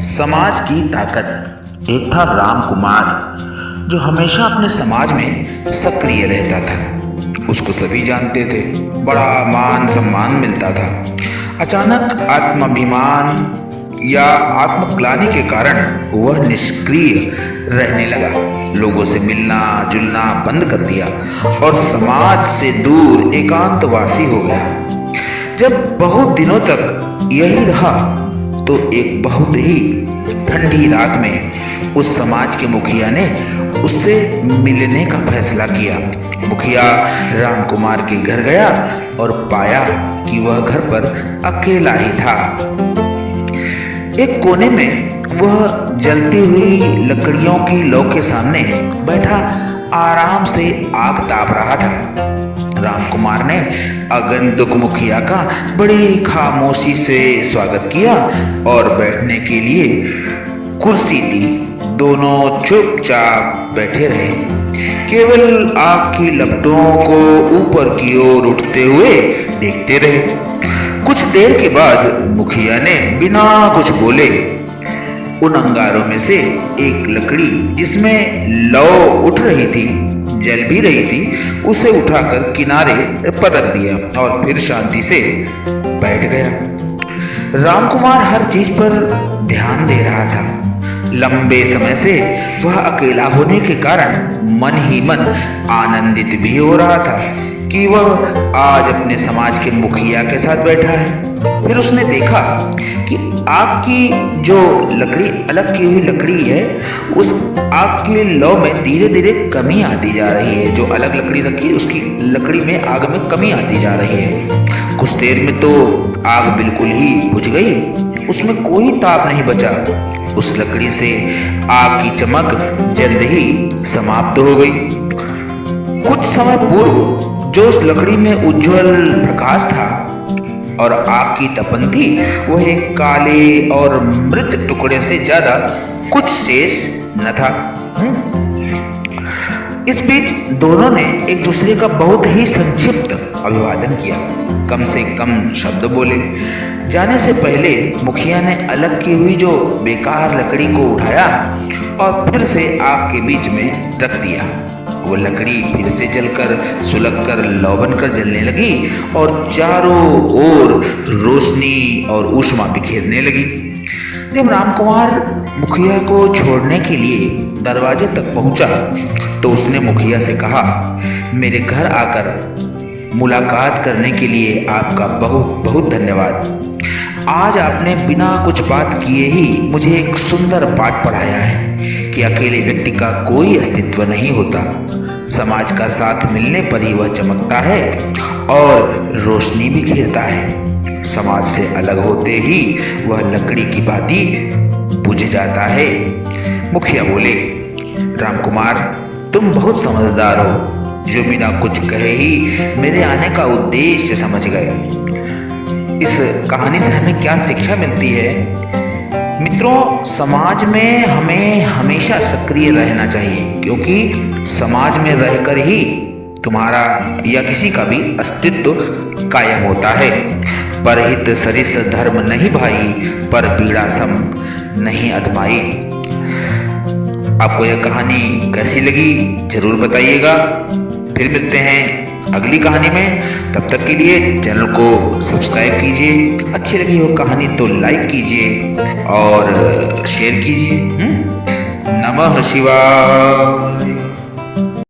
समाज की ताकत। एक था राम कुमार जो हमेशा अपने समाज में सक्रिय रहता था। उसको सभी जानते थे, बड़ा मान सम्मान मिलता था। अचानक आत्माभिमान या आत्मग्लानि के कारण वह निष्क्रिय रहने लगा। लोगों से मिलना जुलना बंद कर दिया और समाज से दूर एकांतवासी हो गया। जब बहुत दिनों तक यही रहा तो एक बहुत ही ठंडी रात में उस समाज के मुखिया ने उससे मिलने का फैसला किया। मुखिया राम कुमार के घर गया और पाया कि वह घर पर अकेला ही था। एक कोने में वह जलती हुई लकड़ियों की लौ के सामने बैठा आराम से आग ताप रहा था। राम कुमार ने आगंतुक मुखिया का बड़ी खामोशी से स्वागत किया और बैठने के लिए कुर्सी दी। दोनों चुपचाप बैठे रहे, केवल आग की लपटों को ऊपर की ओर उठते हुए देखते रहे। कुछ देर के बाद मुखिया ने बिना कुछ बोले उन अंगारों में से एक लकड़ी जिसमें लौ उठ रही थी, जल भी रही थी, उसे उठाकर किनारे पर रख दिया और फिर शांति से बैठ गया। रामकुमार हर चीज पर ध्यान दे रहा था। लंबे समय से वह अकेला होने के कारण मन ही मन आनंदित भी हो रहा था कि वह आज अपने समाज के मुखिया के साथ बैठा है। फिर उसने देखा कि आग की जो लकड़ी अलग की हुई लकड़ी है, उस आग की लौ में धीरे धीरे कमी आती जा रही है। जो अलग लकड़ी रखी है उसकी लकड़ी में आग में कमी आती जा रही है। कुछ देर में तो आग बिल्कुल ही बुझ गई, उसमें कोई ताप नहीं बचा। उस लकड़ी से आग की चमक जल्द ही समाप्त हो गई। कुछ समय पूर्व जो उस लकड़ी में उज्जवल प्रकाश था और आग की तपन थी, वह एक काले और मृत टुकड़े से ज्यादा कुछ शेष न था। इस बीच दोनों ने एक दूसरे का बहुत ही संक्षिप्त अभिवादन किया, कम से कम शब्द बोले। जाने से पहले मुखिया ने अलग की हुई जो बेकार लकड़ी को उठाया और फिर से आग के बीच में रख दिया। वो लकड़ी फिर से जलकर सुलगकर लौ बनकर जलने लगी और चारों ओर रोशनी और ऊष्मा बिखेरने लगी। जब रामकुमार मुखिया को छोड़ने के लिए दरवाजे तक पहुंचा तो उसने मुखिया से कहा, मेरे घर आकर मुलाकात करने के लिए आपका बहुत बहुत धन्यवाद। आज आपने बिना कुछ बात किए ही मुझे एक सुंदर पाठ पढ़ाया है कि अकेले व्यक्ति का कोई अस्तित्व नहीं होता। समाज का साथ मिलने पर ही वह चमकता है और रोशनी बिखेरता है। समाज से अलग होते ही वह लकड़ी की भांति बुझ जाता है। मुखिया बोले, रामकुमार तुम बहुत समझदार हो, जो बिना कुछ कहे ही मेरे आने का उद्देश्य समझ गए। इस कहानी से हमें क्या शिक्षा मिलती है? मित्रों, समाज में हमें हमेशा सक्रिय रहना चाहिए, क्योंकि समाज में रहकर ही तुम्हारा या किसी का भी अस्तित्व कायम होता है। परहित सरिस धर्म नहीं भाई, पर पीड़ा सम नहीं अधमाई। आपको यह कहानी कैसी लगी जरूर बताइएगा। फिर मिलते हैं अगली कहानी में। तब तक के लिए चैनल को सब्सक्राइब कीजिए। अच्छी लगी हो कहानी तो लाइक कीजिए और शेयर कीजिए। नमः शिवाय।